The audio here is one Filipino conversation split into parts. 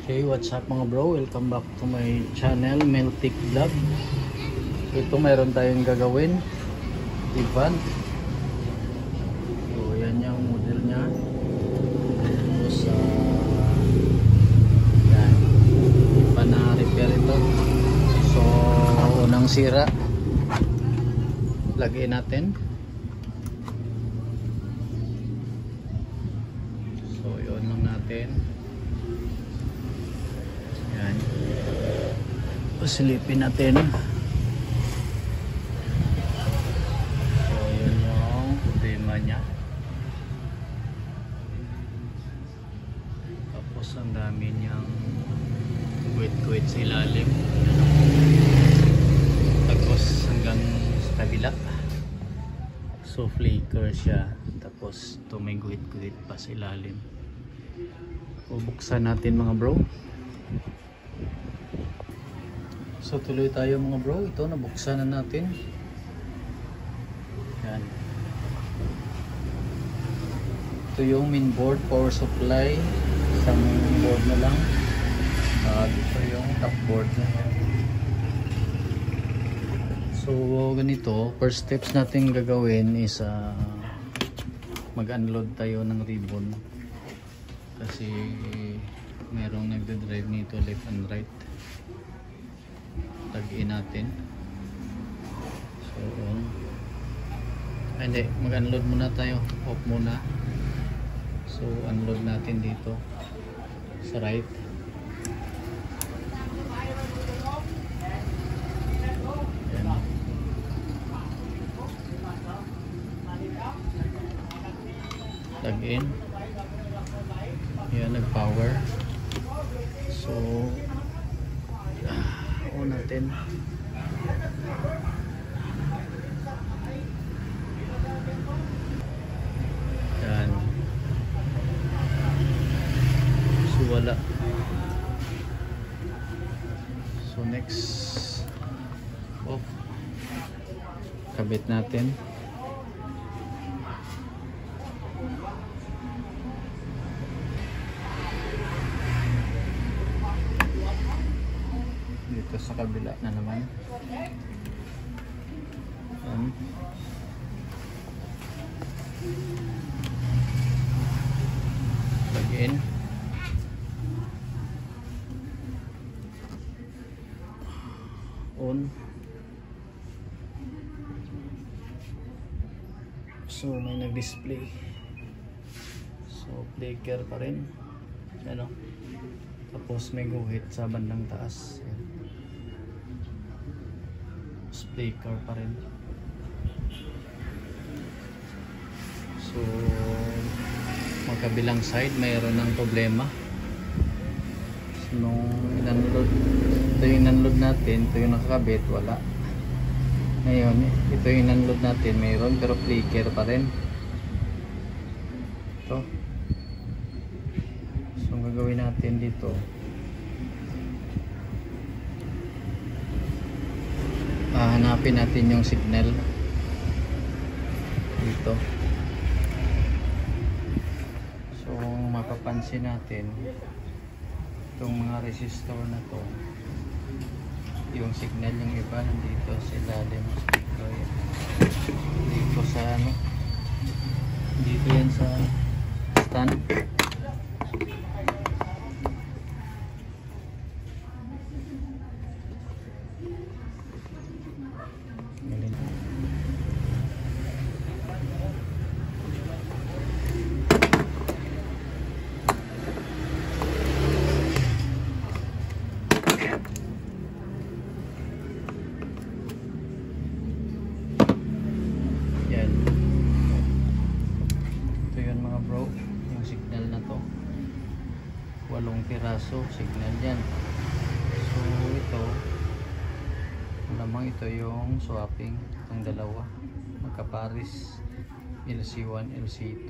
Okay, what's up mga bro? Welcome back to my channel, Meltic Vlog. Ito mayroon tayong gagawin, Ivan. So yan yung model nya. Tapos yan, Ivan na repair ito. So unang sira, lagyan natin. So yun lang natin. Yan, pasilipin natin. So yun yung problema nya. Tapos ang dami niyang kuwit-kuwit sa ilalim. Tapos hanggang sa kabila, so flicker siya. Tapos ito may guhit-guhit pa sa ilalim. Bubuksan natin mga bro. So tuloy tayo mga bro. Ito nabuksan na natin. Yan. Ito yung main board, power supply. Isang main board na lang. Ito yung top board na yan. So ganito, first steps natin gagawin is mag-unload tayo ng ribbon. Kasi merong nagde-drive nito left and right. Tag-in natin. So hindi, mag-unload muna tayo. Off muna. So unload natin dito sa right. Yan. Tag-in. Yan, nag-power. So on natin. Yan. So wala. So next, off. Kabit natin. Dito sa kabila na naman. Plug in. On. So may nag-display. So flicker pa rin. Ano? Tapos may guhit sa bandang taas. Yan. Flicker pa rin. So magkabilang side mayroon ng problema. So nung in-unload, ito yung in-unload natin, ito yung nakakabit, wala. Ngayon ito yung in-unload natin, mayroon pero flicker pa rin. Ito. So ang gagawin natin dito, hanapin natin yung signal dito. So mapapansin natin itong mga resistor na to, yung signal yung iba nandito sa ilalim ng speaker. Dito sa ano, dito yan sa stand. Walong piraso signal yan. So ito lamang, ito yung swapping, itong dalawa magkaparis, LC1 LC2.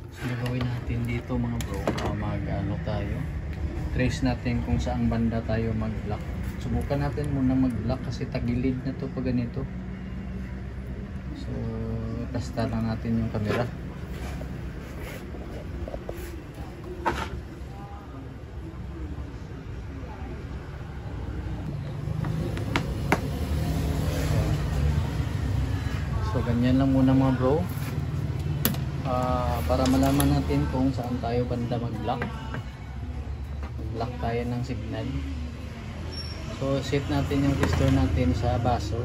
So gagawin natin dito mga bro, mag-ano tayo, trace natin kung saang banda tayo mag-block. Subukan natin muna mag-block kasi tagilid na to pag ganito. So testa lang natin yung camera. natin lang muna mga bro. Para malaman natin kung saan tayo banda mag-block. Mag-block tayo ng signal. So set natin yung tester natin sa baso.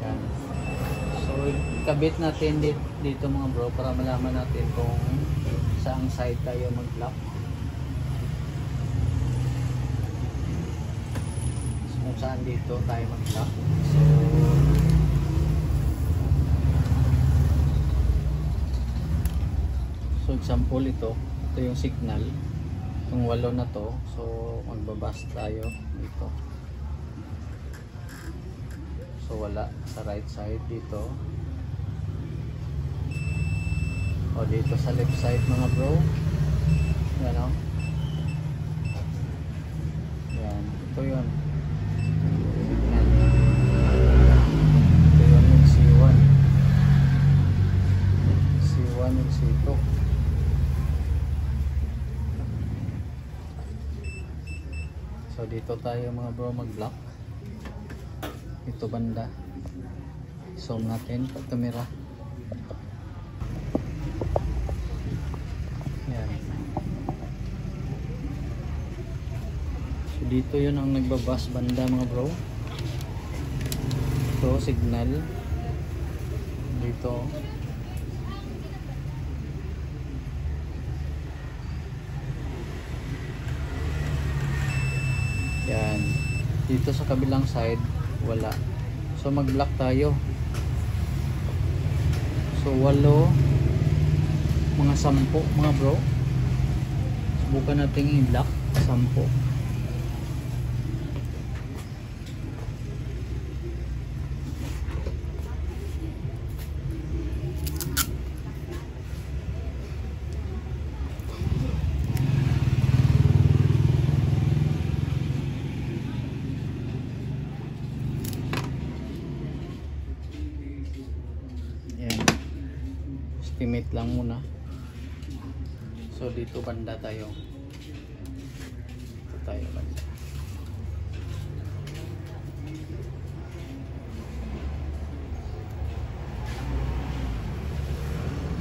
Yan. So kabit natin dito mga bro para malaman natin kung saang side tayo mag-block. So kung saan dito tayo mag-block. So example ito yung signal. Itong 8 na to. So magbabas tayo dito. So wala sa right side dito. O dito sa left side mga bro. Yan o. Yan. Ito yun. Signal. Ito yun yung C1. C1 yung C2. So dito tayo mga bro mag-block. Ito banda. Zoom natin pag kamera. Yan. So dito yun ang nagbabas banda mga bro. Ito signal. Dito. Yan. Dito sa kabilang side wala. So mag-block tayo. So 8 mga 10 mga bro. Subukan natin i-block 10. Estimate lang muna. So dito banda tayo. Dito tayo banda.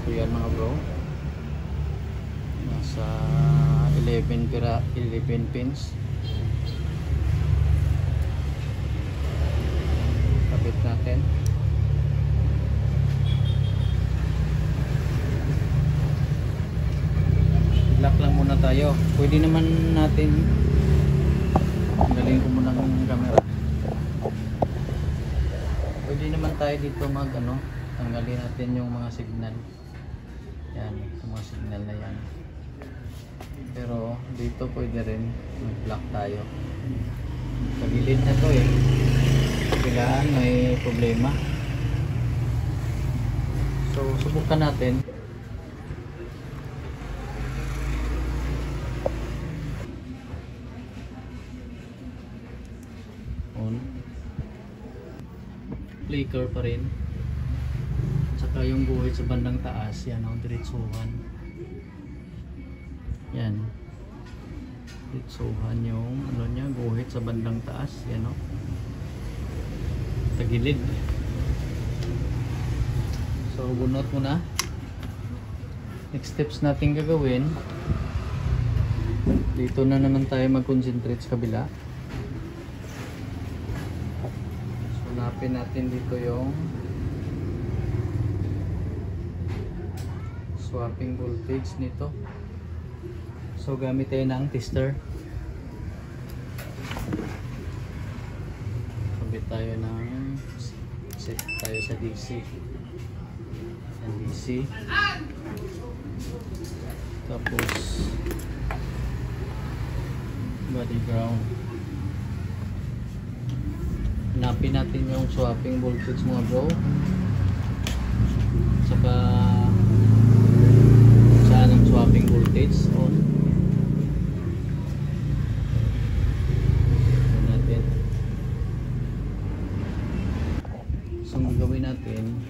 So yan mga bro. Nasa 11 pins. Kabit natin. Lock lang muna tayo. Pwede naman natin galing ko muna ng camera. Pwede naman tayo dito mag tanggalin natin yung mga signal. Yan, yung mga signal na yan. Pero dito pwede rin mag-block tayo. Sa gilid na to kailangan may problema. So subukan natin. Flicker pa rin. Tsaka yung guhit sa bandang taas, yan diretsuhan. Yan. Diretsuhan yung niya, guhit sa bandang taas, yan tagilid. So bunot muna. Next steps natin gagawin. Dito na naman tayo mag-concentrate sa kabila. Hanapin natin dito yung swapping voltage nito. So gamit tayo ng tester. Kabit tayo ng set tayo sa DC. Yan DC. Tapos body ground. Hanapin natin yung swapping voltage mga bro. Saka saan ang swapping voltage on. Natin. So ang gagawin natin,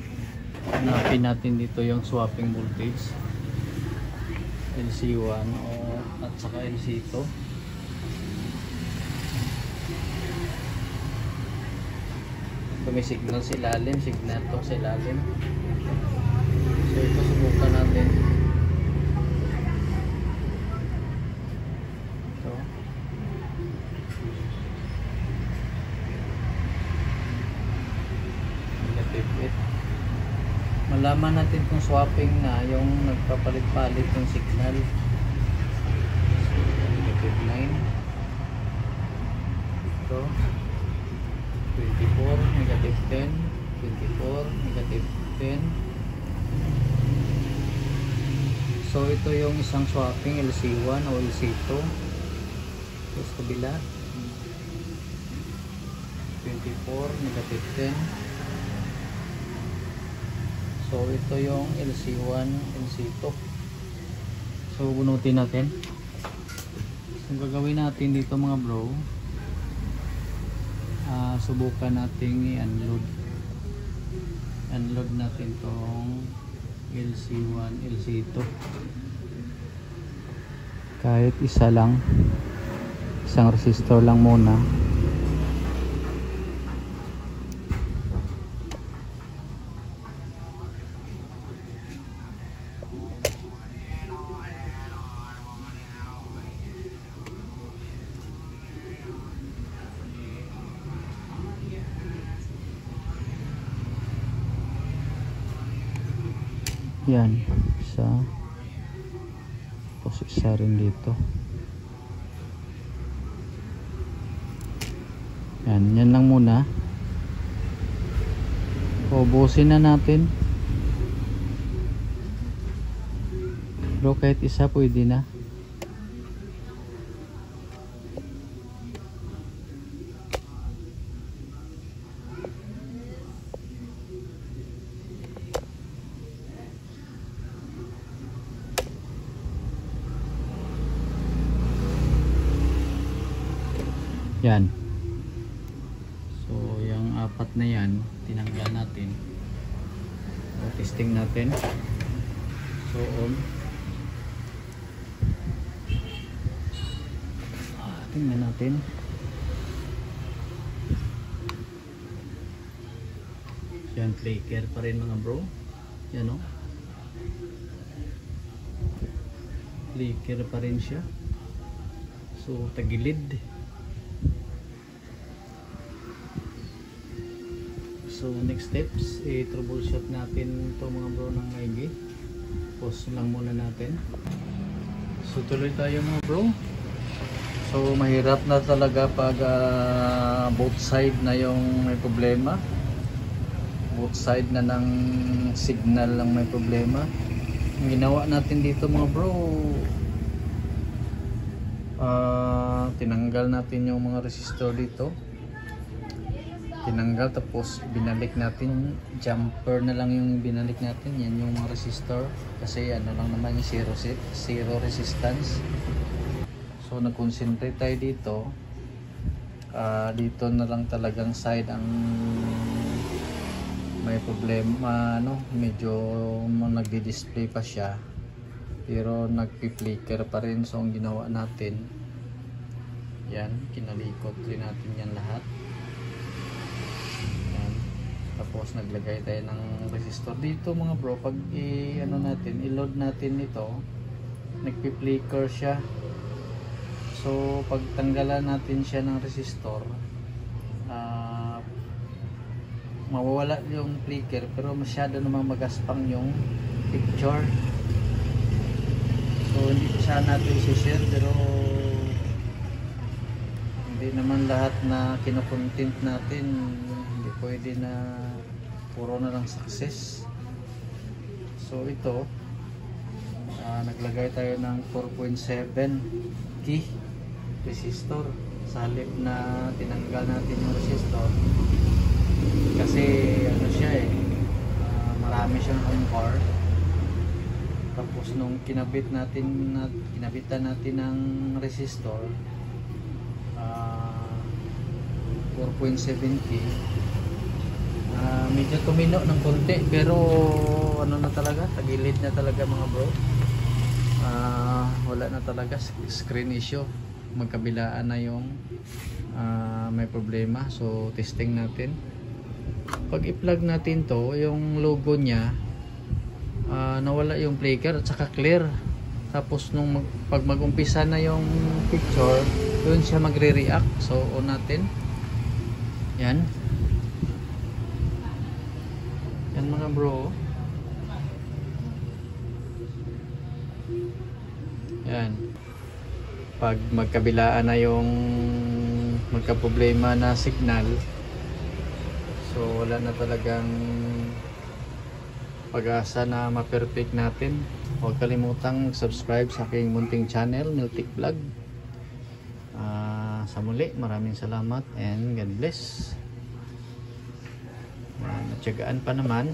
hanapin natin dito yung swapping voltage LC1 at saka LC2. Ito may signal sa ilalim, signal to sa ilalim. So ito subukan natin. Ito. Negative 8. Malaman natin kung swapping na yung nagpapalit-palit yung signal. So, negative 9. Ito. 24, negative 10, 24, negative 10. So ito yung isang swapping, LC1 o LC2. Tapos kabila 24, negative 10. So ito yung LC1, LC2. So bunutin natin. So gagawin natin dito mga bro, subukan nating i-unload natin tong LC1, LC2 kahit isa lang, isang resistor lang muna. Yan, isa. Tapos isa rin dito. Yan lang muna. Ubusin na natin. Pero kahit isa pwede na. Yan. So, yung apat na yan, tinanggal natin. So, testing natin. So, on. Tingnan natin. Yan, flicker pa rin mga bro. Yan o. Flicker pa rin siya. So, tagilid. So next steps, i-troubleshoot natin ito mga bro ng maigi. Pause lang muna natin. So tuloy tayo mga bro. So mahirap na talaga pag both side na yung may problema. Both side na ng signal lang may problema. Ang ginawa natin dito mga bro, tinanggal natin yung mga resistor dito. Tinanggal tapos binalik natin, jumper na lang yung binalik natin. Yan yung mga resistor kasi ano lang naman yung zero resistance. So nag-concentrate tayo dito. Dito na lang talagang side ang may problema, ano, medyo nagdi-display pa siya pero nagpi-flicker pa rin. So ang ginawa natin, yan, kinalikot rin natin yan lahat. Tapos naglagay tayo ng resistor dito mga bro. Pag i-load natin ito, nagpi-flicker siya. So pag tanggalan natin siya ng resistor, mawawala yung flicker pero masyado namang magaspang yung picture. So hindi ko sana natin i-share pero hindi naman lahat na kinocontent natin pwede na puro na lang success. So ito, naglagay tayo ng 4.7 key resistor sa halip na tinanggal natin yung resistor kasi ano siya marami siyang ampere. Tapos nung kinabitan natin ng resistor 4.7 key, medyo tumino ng konti pero ano na talaga, tagilid na talaga mga bro. Wala na talaga, screen issue, magkabilaan na yung may problema. So testing natin. pag i-plug natin to, yung logo niya, nawala yung flicker at saka clear. Tapos pag mag-umpisa na yung picture, doon siya magre-react. So on natin. Yan. Yan mga bro. Yan. Pag magkabilaan na yung magka-problema na signal, so wala na talagang pag-asa na ma-perfect natin. Huwag kalimutang subscribe sa aking munting channel, Miltic Vlog. Sa muli, maraming salamat and God bless. Natyagaan pa naman.